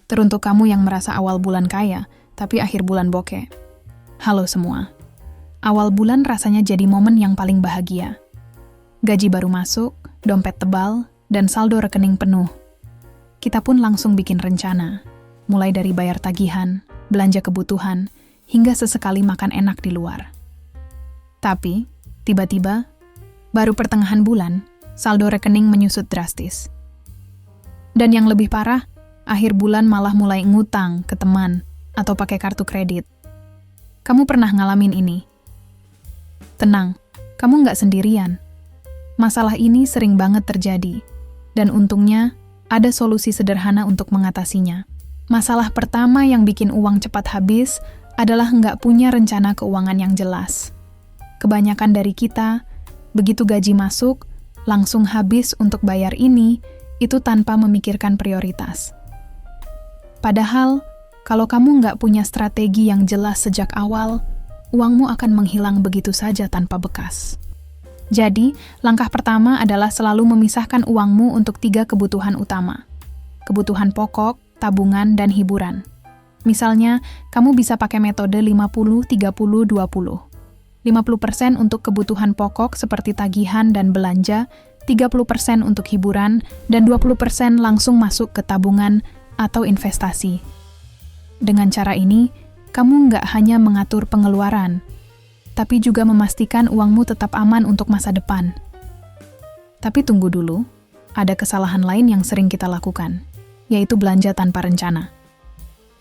Teruntuk kamu yang merasa awal bulan kaya, tapi akhir bulan bokeh. Halo semua. Awal bulan rasanya jadi momen yang paling bahagia. Gaji baru masuk, dompet tebal, dan saldo rekening penuh. Kita pun langsung bikin rencana, mulai dari bayar tagihan, belanja kebutuhan, hingga sesekali makan enak di luar. Tapi, tiba-tiba, baru pertengahan bulan, saldo rekening menyusut drastis. Dan yang lebih parah, akhir bulan malah mulai ngutang ke teman atau pakai kartu kredit. Kamu pernah ngalamin ini? Tenang, kamu nggak sendirian. Masalah ini sering banget terjadi, dan untungnya ada solusi sederhana untuk mengatasinya. Masalah pertama yang bikin uang cepat habis adalah nggak punya rencana keuangan yang jelas. Kebanyakan dari kita, begitu gaji masuk, langsung habis untuk bayar ini, itu tanpa memikirkan prioritas. Padahal, kalau kamu nggak punya strategi yang jelas sejak awal, uangmu akan menghilang begitu saja tanpa bekas. Jadi, langkah pertama adalah selalu memisahkan uangmu untuk 3 kebutuhan utama. Kebutuhan pokok, tabungan, dan hiburan. Misalnya, kamu bisa pakai metode 50-30-20. 50% untuk kebutuhan pokok seperti tagihan dan belanja, 30% untuk hiburan, dan 20% langsung masuk ke tabungan atau investasi. Dengan cara ini, kamu nggak hanya mengatur pengeluaran, tapi juga memastikan uangmu tetap aman untuk masa depan. Tapi tunggu dulu, ada kesalahan lain yang sering kita lakukan, yaitu belanja tanpa rencana.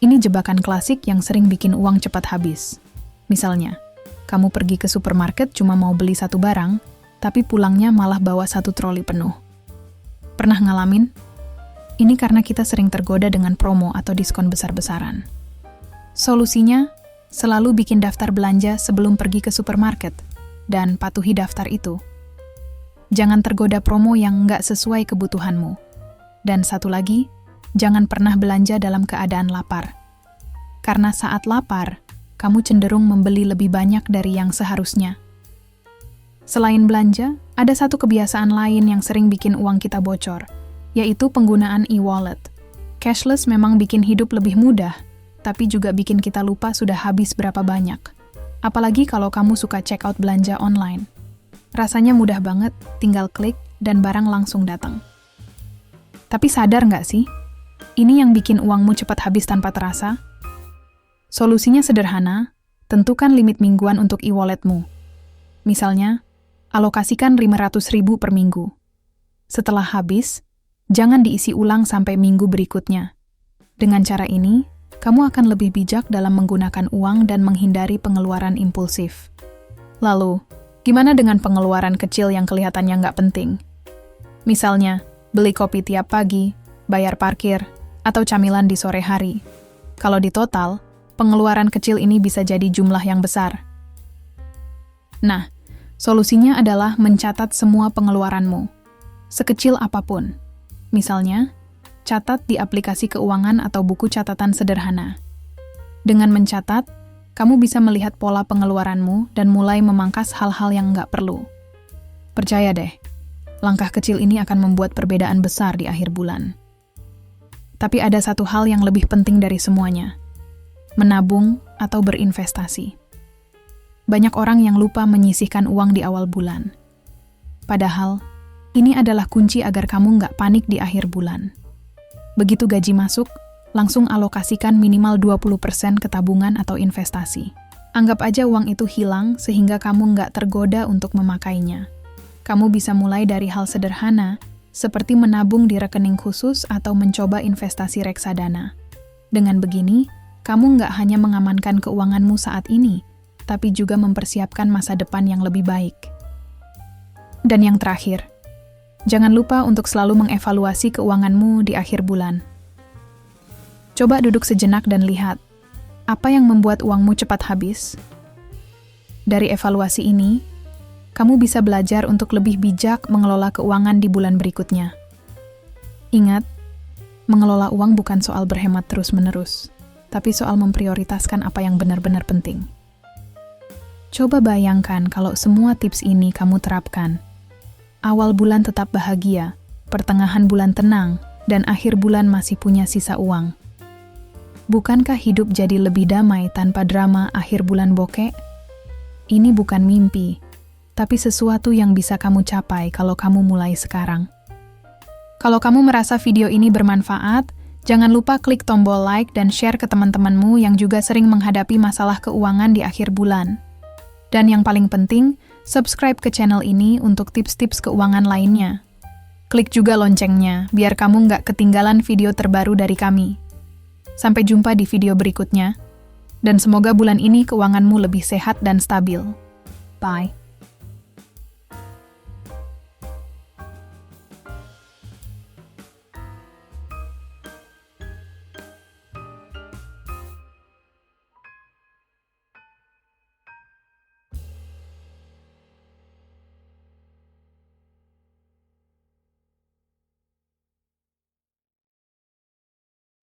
Ini jebakan klasik yang sering bikin uang cepat habis. Misalnya, kamu pergi ke supermarket cuma mau beli satu barang, tapi pulangnya malah bawa 1 troli penuh. Pernah ngalamin? Ini karena kita sering tergoda dengan promo atau diskon besar-besaran. Solusinya, selalu bikin daftar belanja sebelum pergi ke supermarket, dan patuhi daftar itu. Jangan tergoda promo yang nggak sesuai kebutuhanmu. Dan satu lagi, jangan pernah belanja dalam keadaan lapar. Karena saat lapar, kamu cenderung membeli lebih banyak dari yang seharusnya. Selain belanja, ada satu kebiasaan lain yang sering bikin uang kita bocor, yaitu penggunaan e-wallet. Cashless memang bikin hidup lebih mudah, tapi juga bikin kita lupa sudah habis berapa banyak. Apalagi kalau kamu suka check out belanja online. Rasanya mudah banget, tinggal klik dan barang langsung datang. Tapi sadar nggak sih? Ini yang bikin uangmu cepat habis tanpa terasa. Solusinya sederhana, tentukan limit mingguan untuk e-walletmu. Misalnya, alokasikan 500.000 per minggu. Setelah habis, jangan diisi ulang sampai minggu berikutnya. Dengan cara ini, kamu akan lebih bijak dalam menggunakan uang dan menghindari pengeluaran impulsif. Lalu, gimana dengan pengeluaran kecil yang kelihatannya nggak penting? Misalnya, beli kopi tiap pagi, bayar parkir, atau camilan di sore hari. Kalau di total, pengeluaran kecil ini bisa jadi jumlah yang besar. Nah, solusinya adalah mencatat semua pengeluaranmu, sekecil apapun. Misalnya, catat di aplikasi keuangan atau buku catatan sederhana. Dengan mencatat, kamu bisa melihat pola pengeluaranmu dan mulai memangkas hal-hal yang nggak perlu. Percaya deh, langkah kecil ini akan membuat perbedaan besar di akhir bulan. Tapi ada satu hal yang lebih penting dari semuanya, menabung atau berinvestasi. Banyak orang yang lupa menyisihkan uang di awal bulan. Padahal, ini adalah kunci agar kamu nggak panik di akhir bulan. Begitu gaji masuk, langsung alokasikan minimal 20% ke tabungan atau investasi. Anggap aja uang itu hilang sehingga kamu nggak tergoda untuk memakainya. Kamu bisa mulai dari hal sederhana, seperti menabung di rekening khusus atau mencoba investasi reksadana. Dengan begini, kamu nggak hanya mengamankan keuanganmu saat ini, tapi juga mempersiapkan masa depan yang lebih baik. Dan yang terakhir, jangan lupa untuk selalu mengevaluasi keuanganmu di akhir bulan. Coba duduk sejenak dan lihat, apa yang membuat uangmu cepat habis? Dari evaluasi ini, kamu bisa belajar untuk lebih bijak mengelola keuangan di bulan berikutnya. Ingat, mengelola uang bukan soal berhemat terus-menerus, tapi soal memprioritaskan apa yang benar-benar penting. Coba bayangkan kalau semua tips ini kamu terapkan. Awal bulan tetap bahagia, pertengahan bulan tenang, dan akhir bulan masih punya sisa uang. Bukankah hidup jadi lebih damai tanpa drama akhir bulan bokek? Ini bukan mimpi, tapi sesuatu yang bisa kamu capai kalau kamu mulai sekarang. Kalau kamu merasa video ini bermanfaat, jangan lupa klik tombol like dan share ke teman-temanmu yang juga sering menghadapi masalah keuangan di akhir bulan. Dan yang paling penting, subscribe ke channel ini untuk tips-tips keuangan lainnya. Klik juga loncengnya, biar kamu nggak ketinggalan video terbaru dari kami. Sampai jumpa di video berikutnya, dan semoga bulan ini keuanganmu lebih sehat dan stabil. Bye.